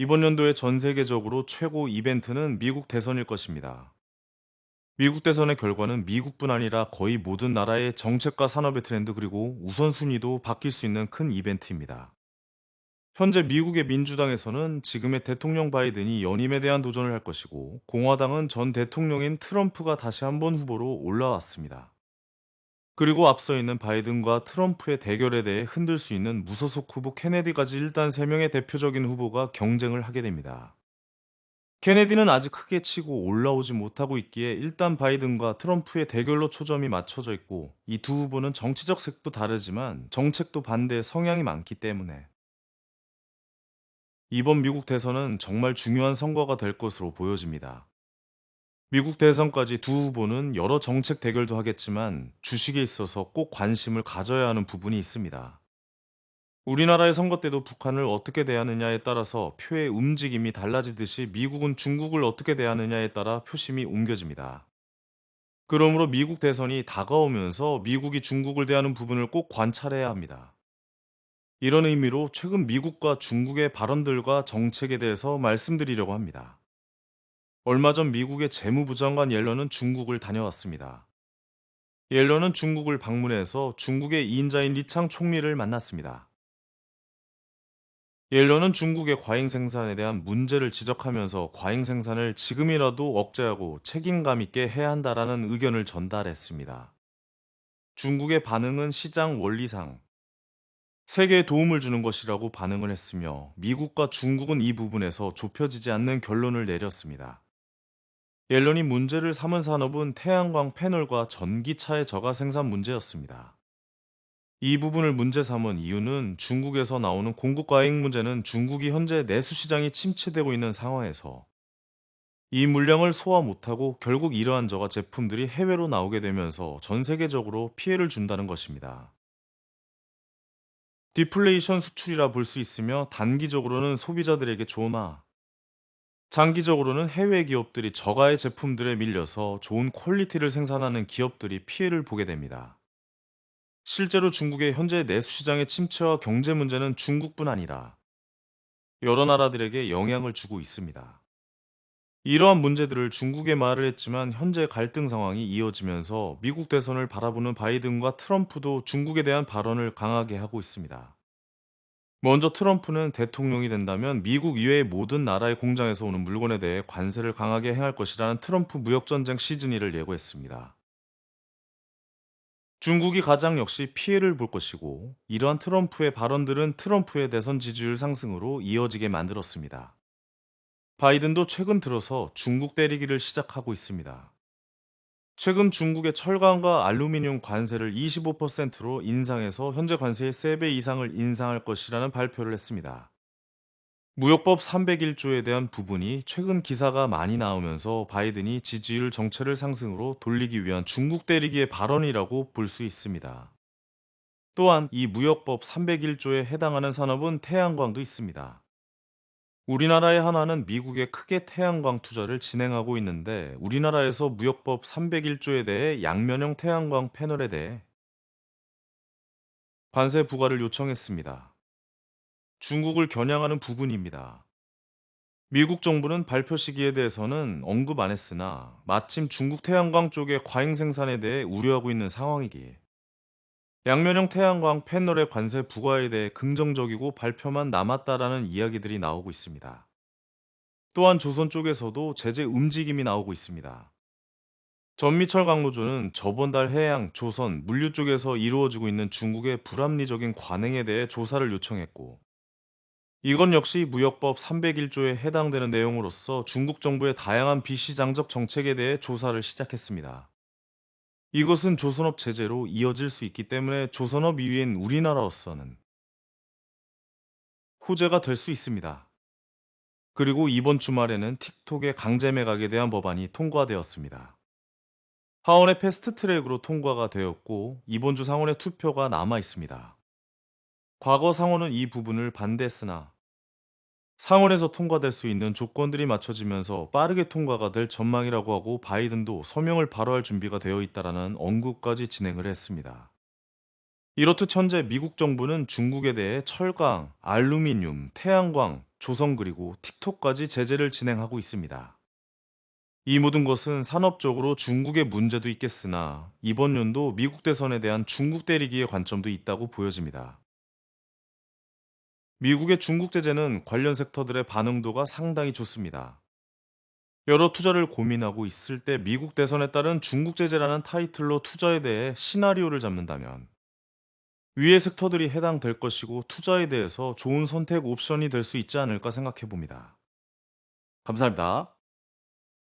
이번 연도에 전 세계적으로 최고 이벤트는 미국 대선일 것입니다. 미국 대선의 결과는 미국뿐 아니라 거의 모든 나라의 정책과 산업의 트렌드 그리고 우선순위도 바뀔 수 있는 큰 이벤트입니다. 현재 미국의 민주당에서는 지금의 대통령 바이든이 연임에 대한 도전을 할 것이고, 공화당은 전 대통령인 트럼프가 다시 한번 후보로 올라왔습니다. 그리고 앞서 있는 바이든과 트럼프의 대결에 대해 흔들 수 있는 무소속 후보 케네디까지 일단 3명의 대표적인 후보가 경쟁을 하게 됩니다. 케네디는 아직 크게 치고 올라오지 못하고 있기에 일단 바이든과 트럼프의 대결로 초점이 맞춰져 있고, 이 두 후보는 정치적 색도 다르지만 정책도 반대 성향이 많기 때문에 이번 미국 대선은 정말 중요한 선거가 될 것으로 보여집니다. 미국 대선까지 두 후보는 여러 정책 대결도 하겠지만 주식에 있어서 꼭 관심을 가져야 하는 부분이 있습니다. 우리나라의 선거 때도 북한을 어떻게 대하느냐에 따라서 표의 움직임이 달라지듯이 미국은 중국을 어떻게 대하느냐에 따라 표심이 옮겨집니다. 그러므로 미국 대선이 다가오면서 미국이 중국을 대하는 부분을 꼭 관찰해야 합니다. 이런 의미로 최근 미국과 중국의 발언들과 정책에 대해서 말씀드리려고 합니다. 얼마 전 미국의 재무부 장관 옐런은 중국을 다녀왔습니다. 옐런은 중국을 방문해서 중국의 2인자인 리창 총리를 만났습니다. 옐런은 중국의 과잉 생산에 대한 문제를 지적하면서 과잉 생산을 지금이라도 억제하고 책임감 있게 해야 한다라는 의견을 전달했습니다. 중국의 반응은 시장 원리상 세계에 도움을 주는 것이라고 반응을 했으며, 미국과 중국은 이 부분에서 좁혀지지 않는 결론을 내렸습니다. 옐런이 문제를 삼은 산업은 태양광 패널과 전기차의 저가 생산 문제였습니다. 이 부분을 문제 삼은 이유는 중국에서 나오는 공급 과잉 문제는 중국이 현재 내수 시장이 침체되고 있는 상황에서 이 물량을 소화 못하고 결국 이러한 저가 제품들이 해외로 나오게 되면서 전 세계적으로 피해를 준다는 것입니다. 디플레이션 수출이라 볼 수 있으며, 단기적으로는 소비자들에게 좋으나 장기적으로는 해외 기업들이 저가의 제품들에 밀려서 좋은 퀄리티를 생산하는 기업들이 피해를 보게 됩니다. 실제로 중국의 현재 내수 시장의 침체와 경제 문제는 중국뿐 아니라 여러 나라들에게 영향을 주고 있습니다. 이러한 문제들을 중국에 말을 했지만 현재 갈등 상황이 이어지면서 미국 대선을 바라보는 바이든과 트럼프도 중국에 대한 발언을 강하게 하고 있습니다. 먼저 트럼프는 대통령이 된다면 미국 이외의 모든 나라의 공장에서 오는 물건에 대해 관세를 강하게 행할 것이라는 트럼프 무역전쟁 시즌2를 예고했습니다. 중국이 가장 역시 피해를 볼 것이고, 이러한 트럼프의 발언들은 트럼프의 대선 지지율 상승으로 이어지게 만들었습니다. 바이든도 최근 들어서 중국 때리기를 시작하고 있습니다. 최근 중국의 철강과 알루미늄 관세를 25%로 인상해서 현재 관세의 3배 이상을 인상할 것이라는 발표를 했습니다. 무역법 301조에 대한 부분이 최근 기사가 많이 나오면서 바이든이 지지율 정체를 상승으로 돌리기 위한 중국 때리기의 발언이라고 볼 수 있습니다. 또한 이 무역법 301조에 해당하는 산업은 태양광도 있습니다. 우리나라의 한화는 미국에 크게 태양광 투자를 진행하고 있는데, 우리나라에서 무역법 301조에 대해 양면형 태양광 패널에 대해 관세 부과를 요청했습니다. 중국을 겨냥하는 부분입니다. 미국 정부는 발표 시기에 대해서는 언급 안 했으나 마침 중국 태양광 쪽의 과잉 생산에 대해 우려하고 있는 상황이기에 양면형 태양광 패널의 관세 부과에 대해 긍정적이고 발표만 남았다라는 이야기들이 나오고 있습니다. 또한 조선 쪽에서도 제재 움직임이 나오고 있습니다. 전미철 강로조는 저번 달 해양, 조선, 물류 쪽에서 이루어지고 있는 중국의 불합리적인 관행에 대해 조사를 요청했고, 이건 역시 무역법 301조에 해당되는 내용으로서 중국 정부의 다양한 비시장적 정책에 대해 조사를 시작했습니다. 이것은 조선업 제재로 이어질 수 있기 때문에 조선업 2위인 우리나라로서는 호재가 될 수 있습니다. 그리고 이번 주말에는 틱톡의 강제 매각에 대한 법안이 통과되었습니다. 하원의 패스트 트랙으로 통과가 되었고, 이번 주 상원의 투표가 남아 있습니다. 과거 상원은 이 부분을 반대했으나 상원에서 통과될 수 있는 조건들이 맞춰지면서 빠르게 통과가 될 전망이라고 하고, 바이든도 서명을 바로 할 준비가 되어 있다라는 언급까지 진행을 했습니다. 이렇듯 현재 미국 정부는 중국에 대해 철강, 알루미늄, 태양광, 조선 그리고 틱톡까지 제재를 진행하고 있습니다. 이 모든 것은 산업적으로 중국의 문제도 있겠으나 이번 연도 미국 대선에 대한 중국 때리기의 관점도 있다고 보여집니다. 미국의 중국 제재는 관련 섹터들의 반응도가 상당히 좋습니다. 여러 투자를 고민하고 있을 때 미국 대선에 따른 중국 제재라는 타이틀로 투자에 대해 시나리오를 잡는다면 위의 섹터들이 해당될 것이고 투자에 대해서 좋은 선택 옵션이 될 수 있지 않을까 생각해 봅니다. 감사합니다.